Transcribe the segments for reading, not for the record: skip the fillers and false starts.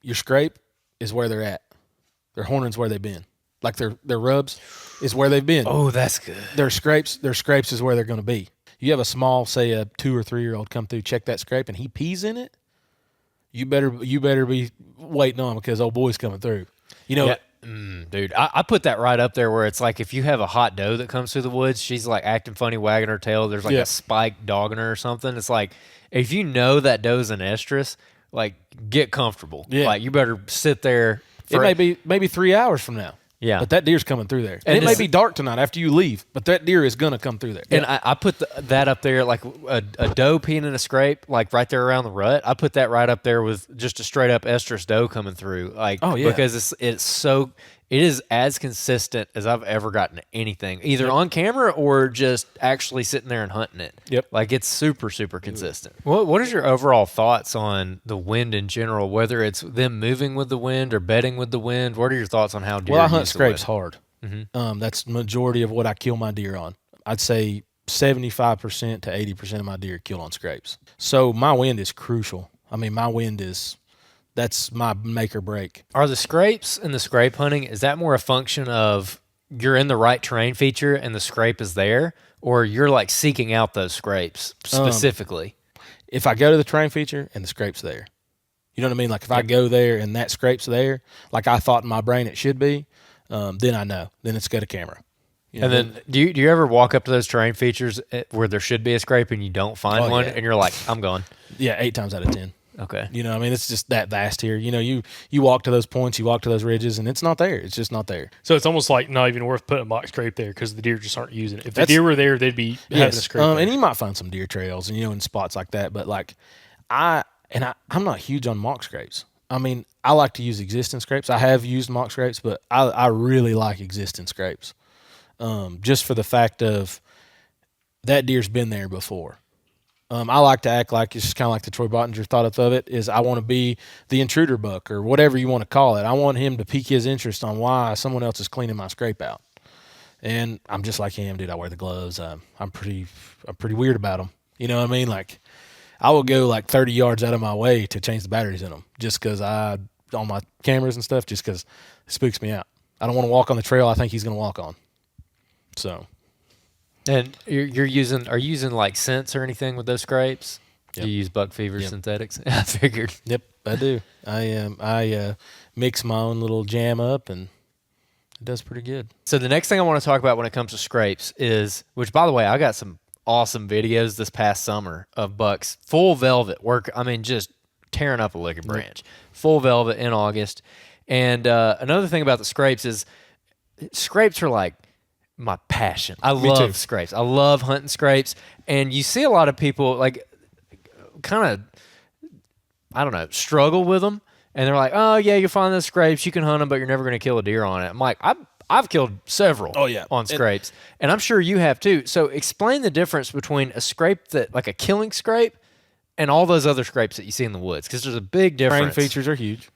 your scrape is where they're at. Their horning's where they've been. Like their rubs is where they've been. Oh, that's good. Their scrapes is where they're going to be. You have a small, say a 2 or 3 year old come through, check that scrape, and he pees in it. You better be waiting on him because old boy's coming through. You know, dude, I put that right up there where it's like if you have a hot doe that comes through the woods, she's like acting funny, wagging her tail. There's like a spike dogging her or something. It's like if you know that doe's an estrus, like get comfortable. Yeah. Like you better sit there. It may be maybe 3 hours from now. Yeah. But that deer's coming through there. And it may be dark tonight after you leave, but that deer is going to come through there. And I put that up there like a doe peeing in a scrape, like right there around the rut. I put that right up there with just a straight up estrus doe coming through. Like, because it is as consistent as I've ever gotten anything, either on camera or just actually sitting there and hunting it. Yep. Like it's super, super consistent. What is your overall thoughts on the wind in general, whether it's them moving with the wind or bedding with the wind? What are your thoughts on how deer I hunt use scrapes the hard. That's the majority of what I kill my deer on. I'd say 75% to 80% of my deer kill on scrapes. So my wind is crucial. I mean, my wind that's my make or break. Are the scrapes and the scrape hunting, is that more a function of you're in the right terrain feature and the scrape is there, or you're like seeking out those scrapes specifically? If I go to the terrain feature and the scrape's there, you know what I mean? Like if I go there and that scrape's there, like I thought in my brain it should be, then I know. Then it's got a camera. You know, and then do you ever walk up to those terrain features where there should be a scrape and you don't find one and you're like, I'm going? Yeah, 8 times out of 10. Okay. You know, I mean, it's just that vast here. You know, you walk to those points, you walk to those ridges, and it's not there. It's just not there. So it's almost like not even worth putting a mock scrape there because the deer just aren't using it. If the deer were there, they'd be having a scrape there. And you might find some deer trails and, you know, in spots like that. But, like, I'm not huge on mock scrapes. I mean, I like to use existing scrapes. I have used mock scrapes, but I really like existing scrapes just for the fact of that deer's been there before. I like to act like it's just kind of like the Troy Bottinger thought of it is I want to be the intruder buck or whatever you want to call it. I want him to pique his interest on why someone else is cleaning my scrape out. And I'm just like him, dude. I wear the gloves. I'm pretty weird about them. You know what I mean? Like I will go like 30 yards out of my way to change the batteries in them just because on my cameras and stuff, just because it spooks me out. I don't want to walk on the trail I think he's going to walk on. So. And are you using like scents or anything with those scrapes? Yep. Do you use buck fever synthetics? I figured. Yep, I do. I mix my own little jam up, and it does pretty good. So the next thing I want to talk about when it comes to scrapes is, which by the way, I got some awesome videos this past summer of bucks full velvet work. I mean, just tearing up a licking branch, full velvet in August. And another thing about the scrapes is scrapes are like my passion. I love scrapes. I love hunting scrapes. And you see a lot of people like kind of, I don't know, struggle with them. And they're like, oh yeah, you'll find those scrapes. You can hunt them, but you're never going to kill a deer on it. I'm like, I've killed several on scrapes. And I'm sure you have too. So explain the difference between a scrape that like a killing scrape and all those other scrapes that you see in the woods. Because there's a big difference. Terrain features are huge.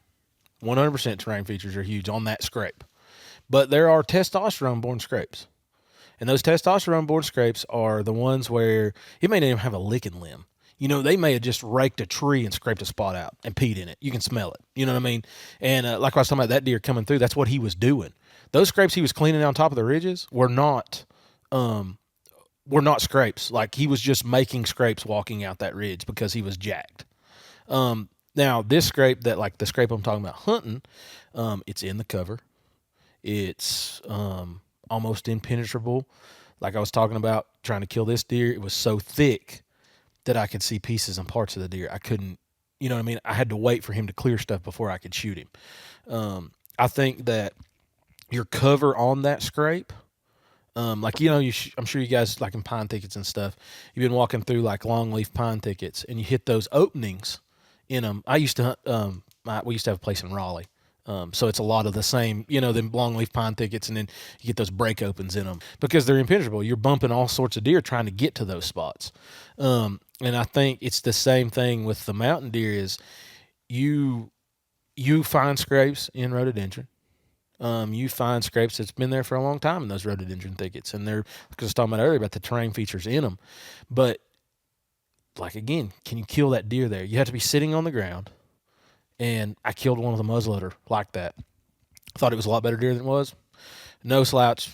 100% terrain features are huge on that scrape. But there are testosterone-born scrapes. And those testosterone-born scrapes are the ones where it may not even have a licking limb. You know, they may have just raked a tree and scraped a spot out and peed in it. You can smell it. You know what I mean? And like I was talking about that deer coming through, that's what he was doing. Those scrapes he was cleaning on top of the ridges were not scrapes. Like he was just making scrapes walking out that ridge because he was jacked. Now, this scrape that like the scrape I'm talking about hunting, it's in the cover. It's almost impenetrable. Like I was talking about trying to kill this deer, it was so thick that I could see pieces and parts of the deer. I couldn't, you know what I mean? I had to wait for him to clear stuff before I could shoot him. I think that your cover on that scrape, like, you know, I'm sure you guys, like in pine thickets and stuff, you've been walking through like longleaf pine thickets and you hit those openings in them. I used to hunt, we used to have a place in Raleigh. So it's a lot of the same, you know, them longleaf pine thickets, and then you get those break opens in them because they're impenetrable. You're bumping all sorts of deer trying to get to those spots. And I think it's the same thing with the mountain deer is you find scrapes in rhododendron. You find scrapes that's been there for a long time in those rhododendron thickets. And they're, like I was talking about earlier about the terrain features in them. But like, again, can you kill that deer there? You have to be sitting on the ground. and I killed one with a muzzleloader like that. Thought it was a lot better deer than it was. No slouch,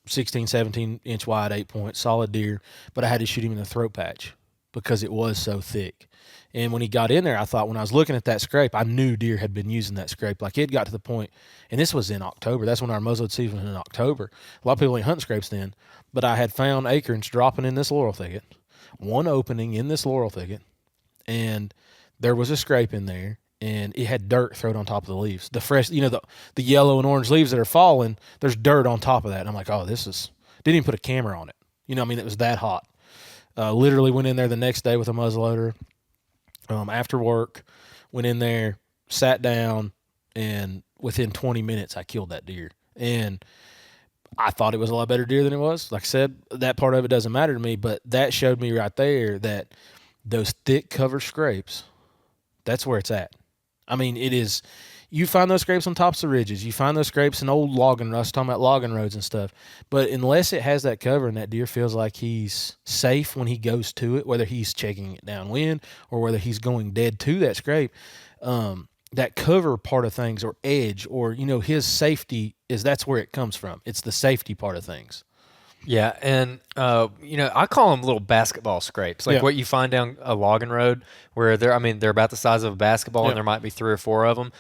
16, 17-inch wide, 8 point, solid deer. But I had to shoot him in the throat patch because it was so thick. And when he got in there, I thought when I was looking at that scrape, I knew deer had been using that scrape. Like it got to the point, and this was in October. That's when our muzzleload season was in October. A lot of people ain't hunting scrapes then. But I had found acorns dropping in this laurel thicket, one opening in this laurel thicket, and there was a scrape in there. And it had dirt thrown on top of the leaves. The fresh, the yellow and orange leaves that are falling, there's dirt on top of that. And I'm like, oh, didn't even put a camera on it. It was that hot. Literally went in there the next day with a muzzleloader. After work, went in there, sat down, and within 20 minutes, I killed that deer. And I thought it was a lot better deer than it was. Like I said, that part of it doesn't matter to me, but that showed me right there that those thick cover scrapes, that's where it's at. I mean, it is. You find those scrapes on tops of ridges. You find those scrapes in old logging roads, talking about logging roads and stuff. But unless it has that cover and that deer feels like he's safe when he goes to it, whether he's checking it downwind or whether he's going dead to that scrape, that cover part of things or edge or, his safety that's where it comes from. It's the safety part of things. Yeah, and I call them little basketball scrapes, like what you find down a logging road, where they're about the size of a basketball, and there might be 3 or 4 of them.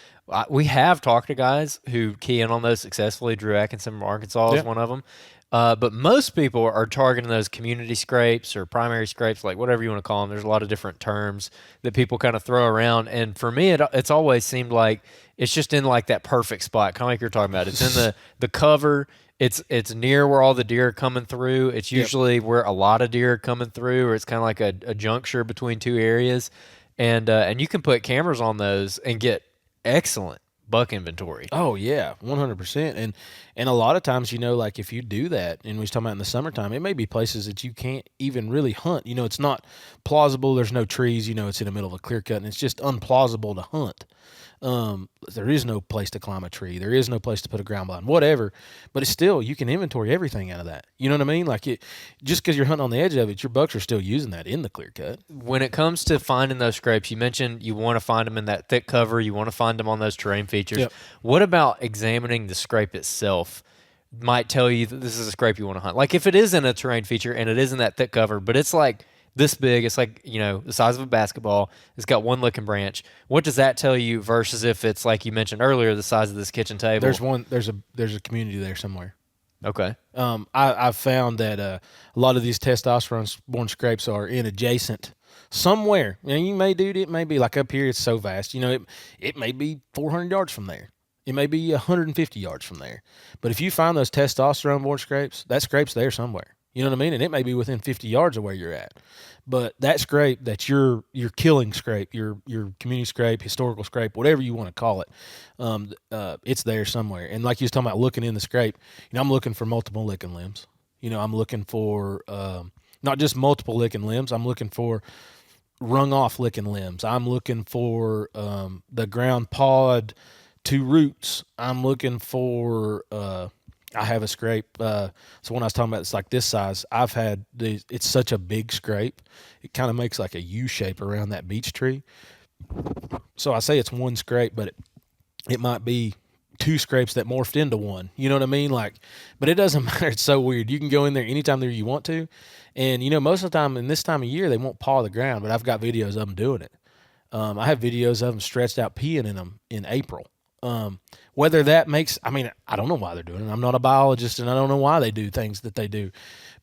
We have talked to guys who key in on those successfully. Drew Atkinson from Arkansas is one of them. But most people are targeting those community scrapes or primary scrapes, like whatever you want to call them. There's a lot of different terms that people kind of throw around, and for me, it's always seemed like it's just in like that perfect spot, kind of like you're talking about. It's in the cover. It's near where all the deer are coming through. It's usually where a lot of deer are coming through, or it's kind of like a juncture between 2 areas. And you can put cameras on those and get excellent buck inventory. Oh yeah, 100%. And a lot of times, like if you do that, and we was talking about in the summertime, it may be places that you can't even really hunt. It's not plausible. There's no trees. It's in the middle of a clear cut, and it's just unplausible to hunt. There is no place to climb a tree. There is no place to put a ground blind, whatever. But it's still, you can inventory everything out of that. You know what I mean? Like just because you're hunting on the edge of it, your bucks are still using that in the clear cut. When it comes to finding those scrapes, you mentioned you want to find them in that thick cover. You want to find them on those terrain features. Yep. What about examining the scrape itself? Might tell you that this is a scrape you want to hunt. Like if it is in a terrain feature and it is in that thick cover, but it's like this big, it's like, the size of a basketball. It's got one licking branch. What does that tell you versus if it's like you mentioned earlier, the size of this kitchen table? There's a community there somewhere. Okay. I've found that a lot of these testosterone-born scrapes are in adjacent somewhere. It may be like up here. It's so vast. It may be 400 yards from there. It may be 150 yards from there. But if you find those testosterone-born scrapes, that scrape's there somewhere. You know what I mean? And it may be within 50 yards of where you're at. But that scrape, that's your killing scrape, your community scrape, historical scrape, whatever you want to call it, it's there somewhere. And like you was talking about looking in the scrape, I'm looking for multiple licking limbs. I'm looking for not just multiple licking limbs. I'm looking for wrung off licking limbs. I'm looking for the ground pawed to roots. I'm looking for I have a scrape. So when I was talking about it's like this size, it's such a big scrape. It kind of makes like a U shape around that beech tree. So I say it's one scrape, but it might be 2 scrapes that morphed into one. You know what I mean? But it doesn't matter. It's so weird. You can go in there anytime there you want to. And, most of the time in this time of year, they won't paw the ground, but I've got videos of them doing it. I have videos of them stretched out peeing in them in April. Whether that makes, I don't know why they're doing it. I'm not a biologist and I don't know why they do things that they do.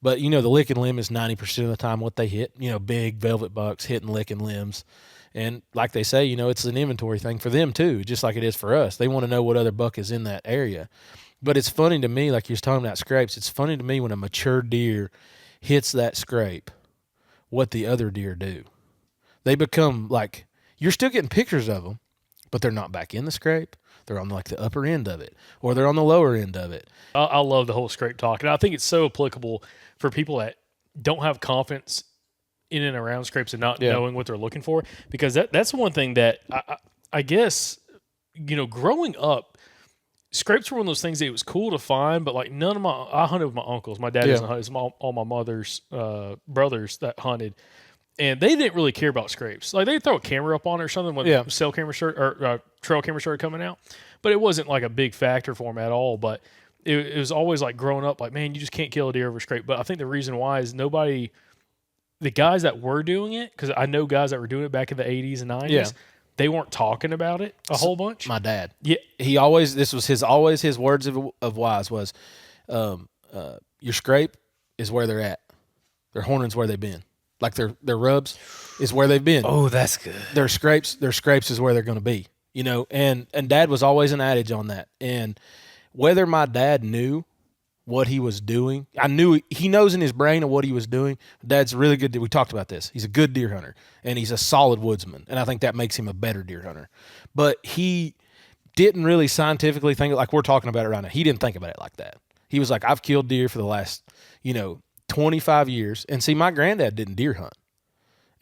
But, the licking limb is 90% of the time what they hit. Big velvet bucks hitting licking limbs. And like they say, it's an inventory thing for them too, just like it is for us. They want to know what other buck is in that area. But it's funny to me, like you're talking about scrapes, it's funny to me when a mature deer hits that scrape, what the other deer do. They become like, you're still getting pictures of them, but they're not back in the scrape. They're on like the upper end of it, or they're on the lower end of it. I love the whole scrape talk, and I think it's so applicable for people that don't have confidence in and around scrapes and not knowing what they're looking for, because that's one thing that I guess, growing up, scrapes were one of those things that it was cool to find, but like I hunted with my uncles. My dad doesn't hunt. It's all my mother's brothers that hunted. and they didn't really care about scrapes. Like they'd throw a camera up on it or something when Yeah. cell camera trail camera started coming out, but it wasn't like a big factor for them at all. But it was always like growing up, like, man, you just can't kill a deer over scrape. But I think the reason why is the guys that were doing it, because I know guys that were doing it back in the 80s and 90s, Yeah. they weren't talking about it a whole bunch. My dad. Yeah. This was always his words of wise was, your scrape is where they're at. Their horning's where they've been. Like their rubs is where they've been. Oh, that's good. Their scrapes is where they're going to be. You know, and Dad was always an adage on that. And whether my dad knew what he was doing, I knew he knows in his brain of what he was doing. Dad's really good. We talked about this. He's a good deer hunter, and he's a solid woodsman, and I think that makes him a better deer hunter. But he didn't really scientifically think like we're talking about it right now. He didn't think about it like that. He was like, I've killed deer for the last, 25 years. And see, my granddad didn't deer hunt.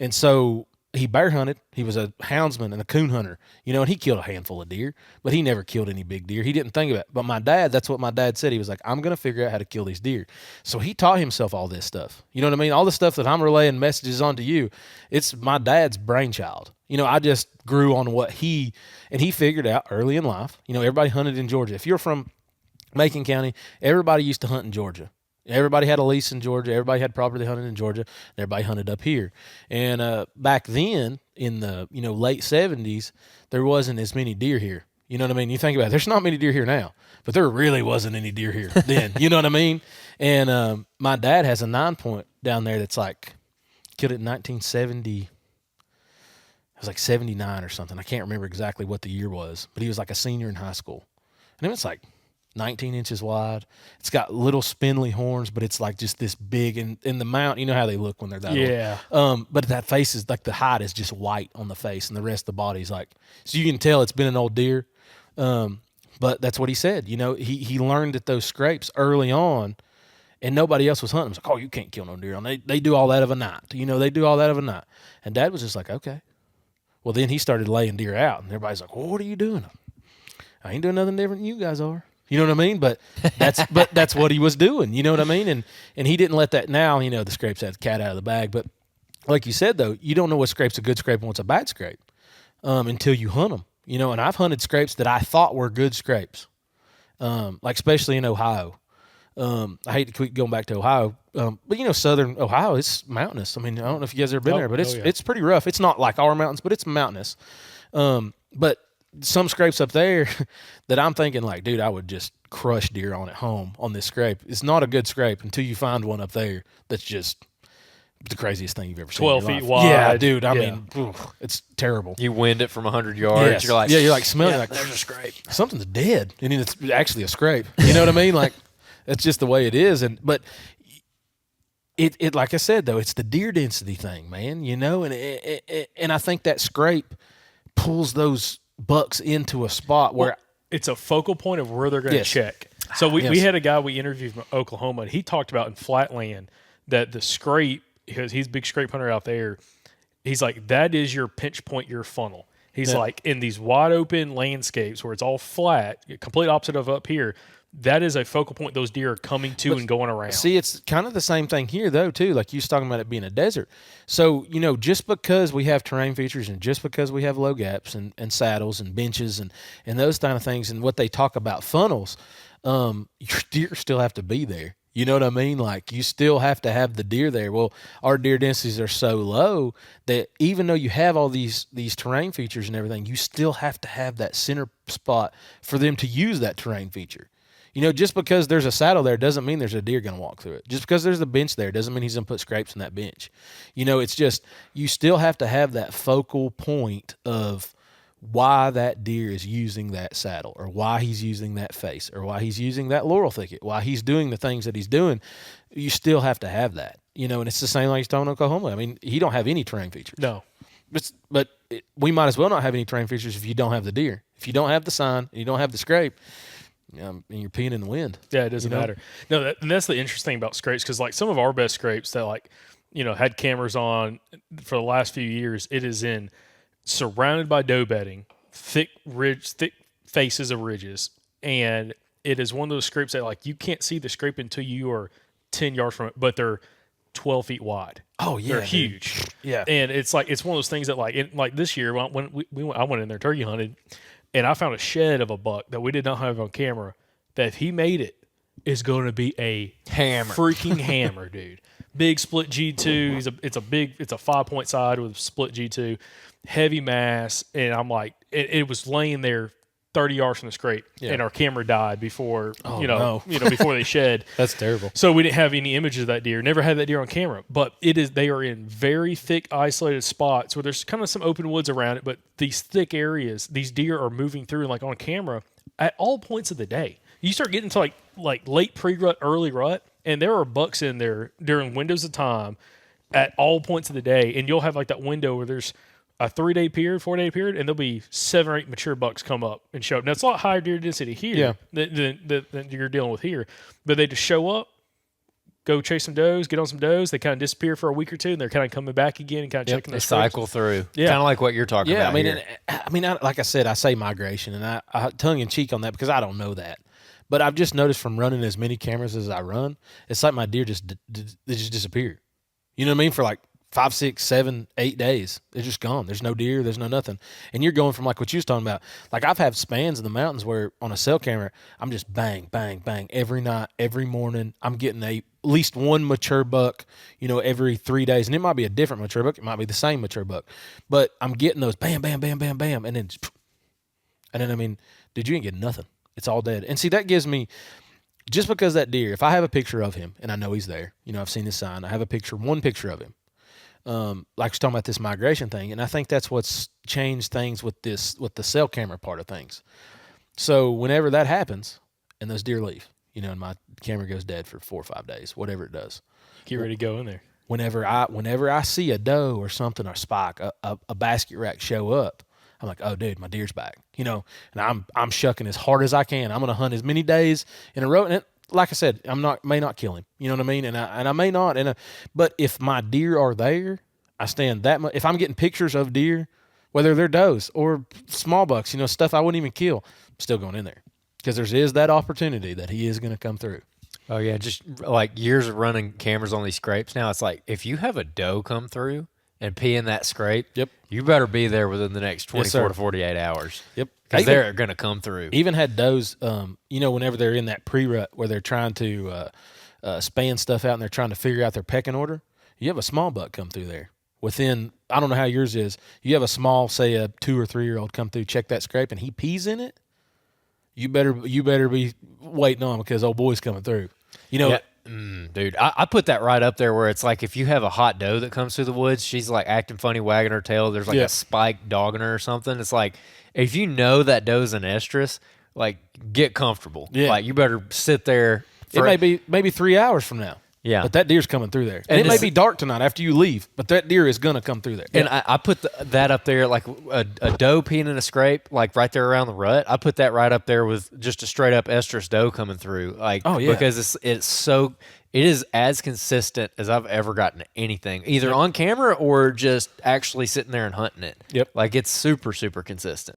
And so he bear hunted. He was a houndsman and a coon hunter, and he killed a handful of deer, but he never killed any big deer. He didn't think about it. But my dad, that's what my dad said. He was like, I'm going to figure out how to kill these deer. So he taught himself all this stuff. You know what I mean? All the stuff that I'm relaying messages on to you, it's my dad's brainchild. I just grew on what he figured out early in life. Everybody hunted in Georgia. If you're from Macon County, everybody used to hunt in Georgia. Everybody had a lease in Georgia. Everybody had property hunted in Georgia. Everybody hunted up here. And back then, in the late 70s, there wasn't as many deer here. You know what I mean? You think about it. There's not many deer here now, but there really wasn't any deer here then. You know what I mean? And my dad has a 9-point down there that's like killed it in 1970. It was like 79 or something. I can't remember exactly what the year was, but he was like a senior in high school. And it was like 19 inches wide. It's got little spindly horns, but it's like just this big. And in the mount, you know how they look when they're that old. But that face is like the hide is just white on the face, and the rest of the body's like, so you can tell it's been an old deer. But that's what he said. He learned that those scrapes early on, and nobody else was hunting. He was like, oh, you can't kill no deer. They do all that of a night. They do all that of a night. And Dad was just like, okay. Well, then he started laying deer out, and everybody's like, well, what are you doing? I ain't doing nothing different than you guys are. You know what I mean? But that's what he was doing. You know what I mean? And he didn't let that. Now, the scrapes had the cat out of the bag. But like you said, though, you don't know what scrape's a good scrape and what's a bad scrape until you hunt them. And I've hunted scrapes that I thought were good scrapes, like especially in Ohio. I hate to keep going back to Ohio, but southern Ohio, it's mountainous. I mean, I don't know if you guys have ever been there, but it's pretty rough. It's not like our mountains, but it's mountainous. But some scrapes up there that I'm thinking like, dude, I would just crush deer on at home on this scrape. It's not a good scrape until you find one up there that's just the craziest thing you've ever seen. 12 in your feet life. wide. Yeah, dude. I mean, it's terrible. You wind it from 100 yards. Yes. You're like smelling like there's a scrape. Something's dead, and it's actually a scrape. You know what I mean? Like that's just the way it is. But it like I said though, it's the deer density thing, man. And I think that scrape pulls those bucks into a spot where it's a focal point of where they're going to check. So we had a guy we interviewed from Oklahoma, and he talked about in flatland that the scrape, because he's a big scrape hunter out there, he's like, that is your pinch point, your funnel. He's like, in these wide open landscapes where it's all flat, complete opposite of up here, that is a focal point those deer are coming to and going around. See, it's kind of the same thing here, though, too. Like you was talking about it being a desert. So, just because we have terrain features and just because we have low gaps and saddles and benches and those kind of things and what they talk about funnels, your deer still have to be there. You know what I mean? Like you still have to have the deer there. Well, our deer densities are so low that even though you have all these terrain features and everything, you still have to have that center spot for them to use that terrain feature. Just because there's a saddle there doesn't mean there's a deer going to walk through it. Just because there's a bench there doesn't mean he's going to put scrapes in that bench. It's just you still have to have that focal point of why that deer is using that saddle or why he's using that face or why he's using that laurel thicket, why he's doing the things that he's doing. You still have to have that. And it's the same like he's talking Oklahoma. I mean, he don't have any terrain features. No. But we might as well not have any terrain features if you don't have the deer. If you don't have the sign and you don't have the scrape, and you're peeing in the wind. Yeah, it doesn't matter. No, and that's the interesting thing about scrapes, because like some of our best scrapes that had cameras on for the last few years, it is in surrounded by doe bedding, thick faces of ridges, and it is one of those scrapes that like you can't see the scrape until you are 10 yards from it, but they're 12 feet wide. Oh yeah, They're dude. huge. Yeah. And it's one of those things that like this year when I went in there turkey hunted, and I found a shed of a buck that we did not have on camera. That if he made it, is going to be a Hammer. freaking hammer, dude. Big split G2. It's a 5-point side with a split G2, heavy mass, and I'm like, it was laying there 30 yards from the scrape, and our camera died before before they shed. That's terrible. So we didn't have any images of that deer. Never had that deer on camera, but they are in very thick, isolated spots where there's kind of some open woods around it. But these thick areas, these deer are moving through like on camera at all points of the day. You start getting to like late pre-rut, early rut, and there are bucks in there during windows of time at all points of the day, and you'll have like that window where there's a 3-day period, 4-day period, and there'll be 7 or 8 mature bucks come up and show up. Now, it's a lot higher deer density here than you're dealing with here, but they just show up, go chase some does, get on some does. They kind of disappear for a week or two, and they're kind of coming back again and kind of checking They the cycle through. Yeah. Kind of like what you're talking Yeah, about here. like I said, I say migration, and I tongue in cheek on that because I don't know that. But I've just noticed from running as many cameras as I run, it's like my deer they just disappear. You know what I mean? For like 5, 6, 7, 8 days, they're just gone. There's no deer. There's no nothing. And you're going from like what you was talking about. Like I've had spans in the mountains where on a cell camera, I'm just bang, bang, bang every night, every morning. I'm getting at least one mature buck, every 3 days. And it might be a different mature buck. It might be the same mature buck. But I'm getting those bam, bam, bam, bam, bam. And then dude, you ain't getting nothing. It's all dead. And see, that gives me, just because that deer, if I have a picture of him and I know he's there, I've seen his sign, I have one picture of him. Like I was talking about this migration thing, and I think that's what's changed things with the cell camera part of things. So whenever that happens and those deer leave, and my camera goes dead for 4 or 5 days, whatever it does. Get ready to go in there. Whenever I see a doe or something or spike, a basket rack show up, I'm like, oh, dude, my deer's back, and I'm shucking as hard as I can. I'm going to hunt as many days in a row. And like I said, may not kill him. You know what I mean? And I may not. But if my deer are there, I stand that much. If I'm getting pictures of deer, whether they're does or small bucks, stuff I wouldn't even kill, I'm still going in there because is that opportunity that he is going to come through. Oh, yeah. Just like years of running cameras on these scrapes now, it's like if you have a doe come through and pee in that scrape, yep, you better be there within the next 24 to 48 hours. Yep. Because they're going to come through. Even had does, whenever they're in that pre-rut where they're trying to span stuff out and they're trying to figure out their pecking order, you have a small buck come through there. Within, I don't know how yours is, you have a small, say a 2 or 3 year old come through, check that scrape, and he pees in it, you better be waiting on because old boy's coming through. Yeah. Dude, I put that right up there where it's like if you have a hot doe that comes through the woods, she's like acting funny, wagging her tail. There's like a spike dogging her or something. It's like if you know that doe's an estrus, like get comfortable. Yeah. Like you better sit there. It may be maybe 3 hours from now. Yeah. But that deer's coming through there. And it may be dark tonight after you leave, but that deer is going to come through there. And I put that up there like a doe peeing in a scrape, like right there around the rut. I put that right up there with just a straight up estrus doe coming through. Like, oh, yeah. Because it is as consistent as I've ever gotten anything, either on camera or just actually sitting there and hunting it. Yep. Like it's super, super consistent.